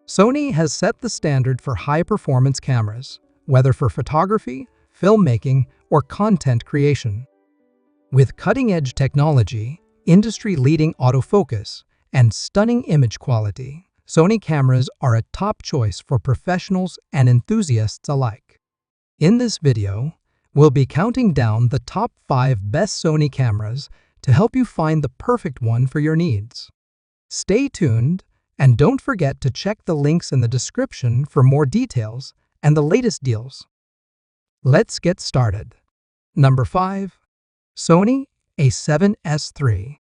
Sony has set the standard for high-performance cameras, whether for photography, filmmaking, or content creation. With cutting-edge technology, industry-leading autofocus, and stunning image quality, Sony cameras are a top choice for professionals and enthusiasts alike. In this video, we'll be counting down the top 5 best Sony cameras to help you find the perfect one for your needs. Stay tuned, and don't forget to check the links in the description for more details and the latest deals. Let's get started. Number 5. Sony A7S III.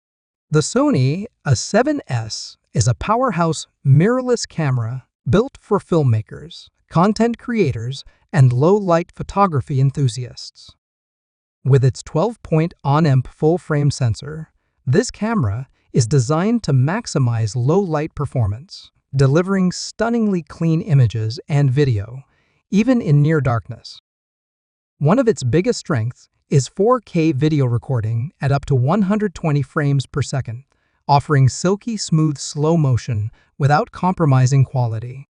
The Sony A7S is a powerhouse mirrorless camera built for filmmakers, content creators, and low-light photography enthusiasts. With its 12-point on-amp full-frame sensor, this camera is designed to maximize low-light performance, delivering stunningly clean images and video, even in near darkness. One of its biggest strengths is 4K video recording at up to 120 frames per second, offering silky smooth slow motion without compromising quality.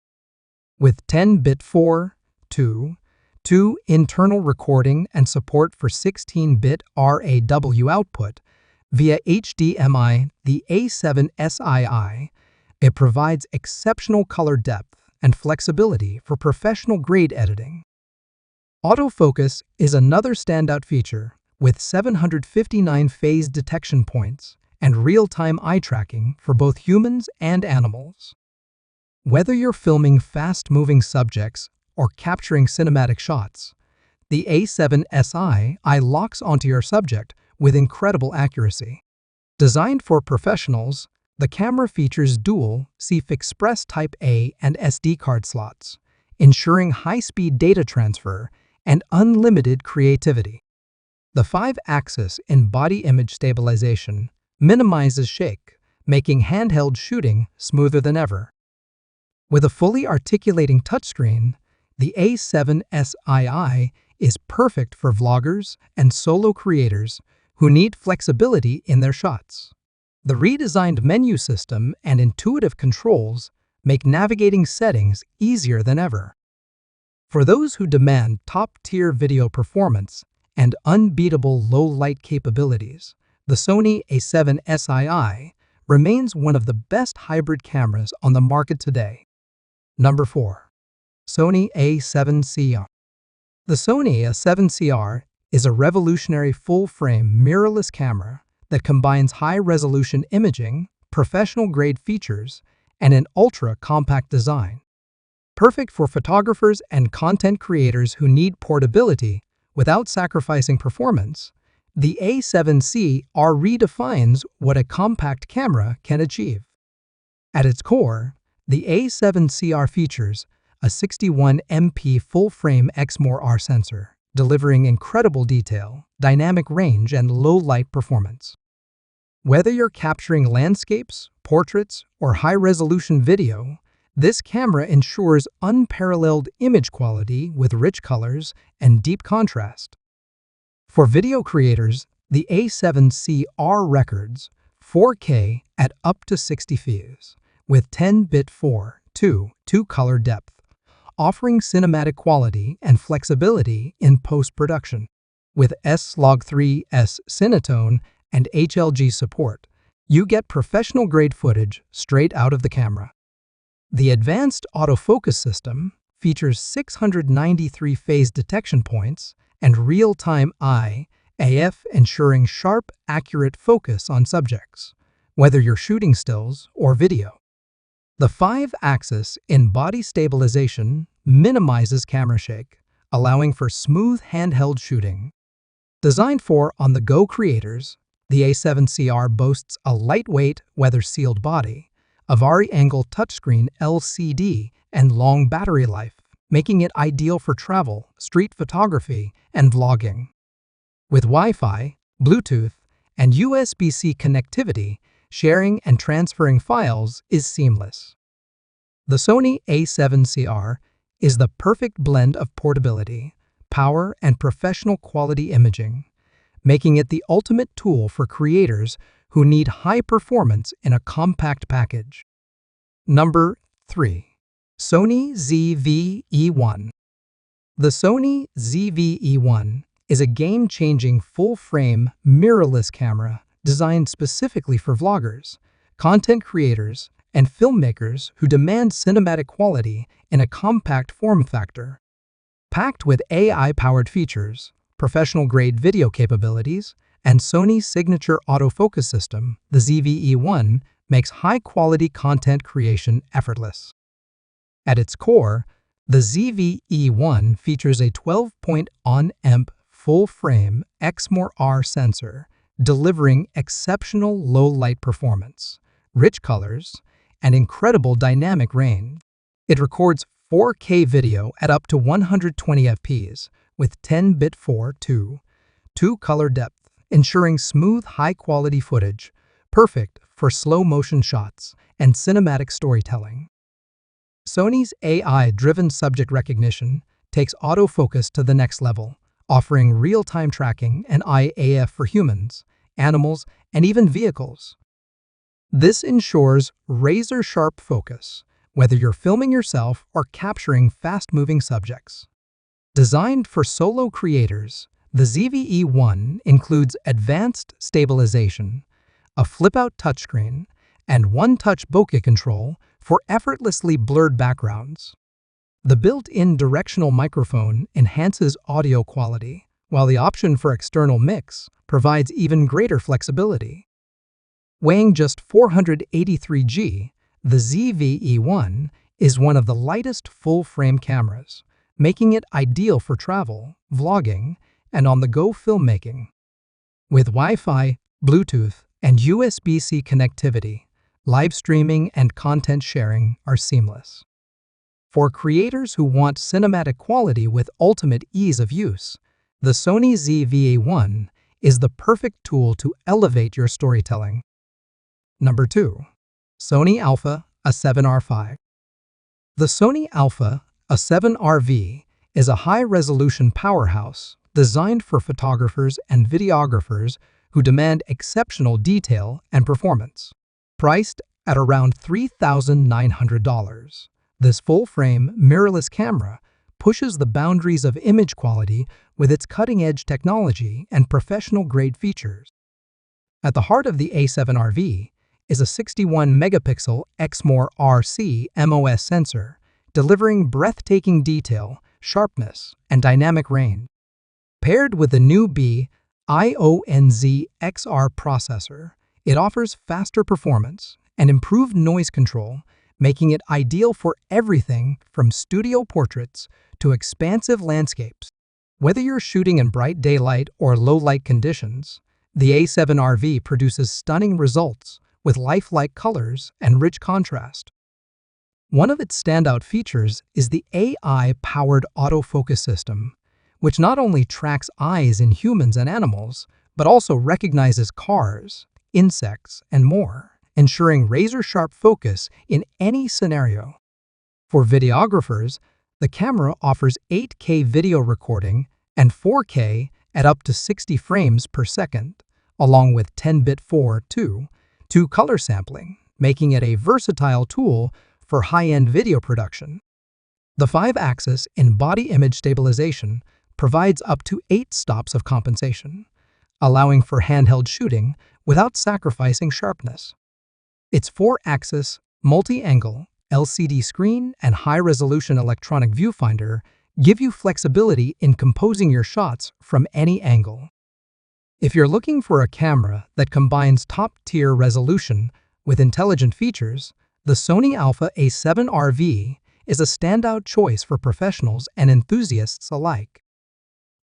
With 10-bit 4.2 internal recording and support for 16-bit RAW output via HDMI, the A7C R, it provides exceptional color depth and flexibility for professional-grade editing. Autofocus is another standout feature, with 759 phase detection points and real-time eye tracking for both humans and animals. Whether you're filming fast-moving subjects or capturing cinematic shots, the A7C R locks onto your subject with incredible accuracy. Designed for professionals, the camera features dual CF Express Type A and SD card slots, ensuring high-speed data transfer and unlimited creativity. The 5-axis in-body image stabilization minimizes shake, making handheld shooting smoother than ever. With a fully articulating touchscreen, the A7S R is perfect for vloggers and solo creators who need flexibility in their shots. The redesigned menu system and intuitive controls make navigating settings easier than ever. For those who demand top-tier video performance and unbeatable low-light capabilities, the Sony A7S R remains one of the best hybrid cameras on the market today. Number 4. Sony A7C R. The Sony A7C R is a revolutionary full-frame mirrorless camera that combines high-resolution imaging, professional-grade features, and an ultra-compact design. Perfect for photographers and content creators who need portability without sacrificing performance, the A7C R redefines what a compact camera can achieve. At its core, the A7C R features a 61MP full-frame XMOR sensor, delivering incredible detail, dynamic range, and low-light performance. Whether you're capturing landscapes, portraits, or high-resolution video, this camera ensures unparalleled image quality with rich colors and deep contrast. For video creators, the A7C R records 4K at up to 60 fps with 10-bit 4.2 color depth, offering cinematic quality and flexibility in post-production. With S-Log3S Cinetone and HLG support, you get professional-grade footage straight out of the camera. The advanced autofocus system features 693 phase detection points and real-time AF, ensuring sharp, accurate focus on subjects, whether you're shooting stills or video. The 5-axis in-body stabilization minimizes camera shake, allowing for smooth handheld shooting. Designed for on-the-go creators, the A7C R boasts a lightweight, weather-sealed body, a vari-angle touchscreen LCD, and long battery life, making it ideal for travel, street photography, and vlogging. With Wi-Fi, Bluetooth, and USB-C connectivity, sharing and transferring files is seamless. The Sony A7C R is the perfect blend of portability, power, and professional quality imaging, making it the ultimate tool for creators who need high performance in a compact package. Number 3. Sony ZV-E1. The Sony ZV-E1 is a game-changing full-frame mirrorless camera designed specifically for vloggers, content creators, and filmmakers who demand cinematic quality in a compact form factor. Packed with AI-powered features, professional-grade video capabilities, and Sony's signature autofocus system, the ZV-E1 makes high-quality content creation effortless. At its core, the ZV-E1 features a 12-point-on-amp full-frame A7R sensor, delivering exceptional low-light performance, rich colors, and incredible dynamic range. It records 4K video at up to 120 fps with 10-bit 4:2 color depth, ensuring smooth, high-quality footage, perfect for slow-motion shots and cinematic storytelling. Sony's AI-driven subject recognition takes autofocus to the next level, offering real-time tracking and IAF for humans, animals, and even vehicles. This ensures razor-sharp focus, whether you're filming yourself or capturing fast-moving subjects. Designed for solo creators, the ZV-E1 includes advanced stabilization, a flip-out touchscreen, and one-touch bokeh control for effortlessly blurred backgrounds. The built-in directional microphone enhances audio quality, while the option for external mix provides even greater flexibility. Weighing just 483 g, the ZV-E1 is one of the lightest full-frame cameras, making it ideal for travel, vlogging, and on-the-go filmmaking. With Wi-Fi, Bluetooth, and USB-C connectivity, live streaming and content sharing are seamless. For creators who want cinematic quality with ultimate ease of use, the Sony ZV-E1 is the perfect tool to elevate your storytelling. Number 2. Sony Alpha A7R. The Sony Alpha A7R is a high-resolution powerhouse designed for photographers and videographers who demand exceptional detail and performance. Priced at around $3,900, this full-frame, mirrorless camera pushes the boundaries of image quality with its cutting-edge technology and professional-grade features. At the heart of the A7R is a 61-megapixel exmor RC MOS sensor, delivering breathtaking detail, sharpness, and dynamic range. Paired with the new B-IONZ XR processor, it offers faster performance and improved noise control, making it ideal for everything from studio portraits to expansive landscapes. Whether you're shooting in bright daylight or low-light conditions, the A7R produces stunning results with lifelike colors and rich contrast. One of its standout features is the AI-powered autofocus system, which not only tracks eyes in humans and animals, but also recognizes cars, insects, and more, ensuring razor-sharp focus in any scenario. For videographers, the camera offers 8K video recording and 4K at up to 60 frames per second, along with 10-bit 4:2 color sampling, making it a versatile tool for high-end video production. The 5-axis in-body image stabilization provides up to 8 stops of compensation, allowing for handheld shooting without sacrificing sharpness. Its 4-axis, multi-angle, LCD screen and high-resolution electronic viewfinder give you flexibility in composing your shots from any angle. If you're looking for a camera that combines top-tier resolution with intelligent features, the Sony Alpha A7R is a standout choice for professionals and enthusiasts alike.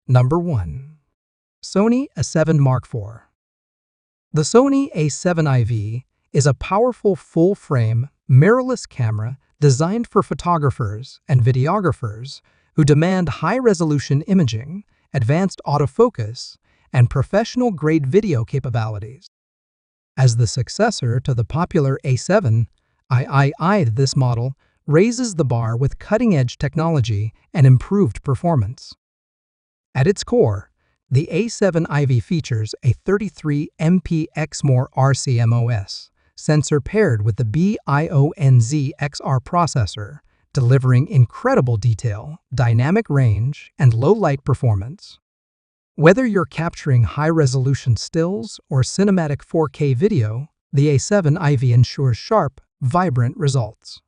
Number 1. Sony A7 Mark IV. The Sony A7 is a powerful full-frame, mirrorless camera designed for photographers and videographers who demand high-resolution imaging, advanced autofocus, and professional-grade video capabilities. As the successor to the popular A7, this model raises the bar with cutting-edge technology and improved performance. At its core, the A7 features a 33MP exmor RCMOS sensor paired with the B-IONZ XR processor, delivering incredible detail, dynamic range, and low-light performance. Whether you're capturing high-resolution stills or cinematic 4K video, the A7IV ensures sharp, vibrant results.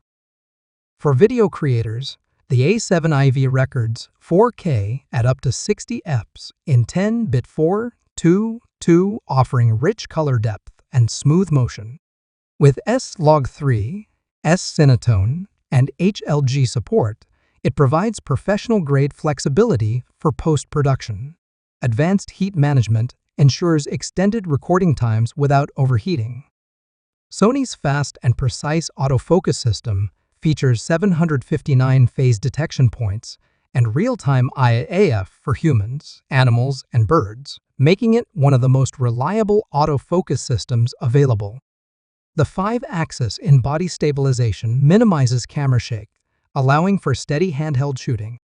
For video creators, the A7IV records 4K at up to 60 fps in 10-bit 4:2:2, offering rich color depth and smooth motion. With S-Log3, S-Cinetone, and HLG support, it provides professional-grade flexibility for post-production. Advanced heat management ensures extended recording times without overheating. Sony's fast and precise autofocus system features 759 phase detection points and real-time IAF for humans, animals, and birds, making it one of the most reliable autofocus systems available. The 5-axis in-body stabilization minimizes camera shake, allowing for steady handheld shooting.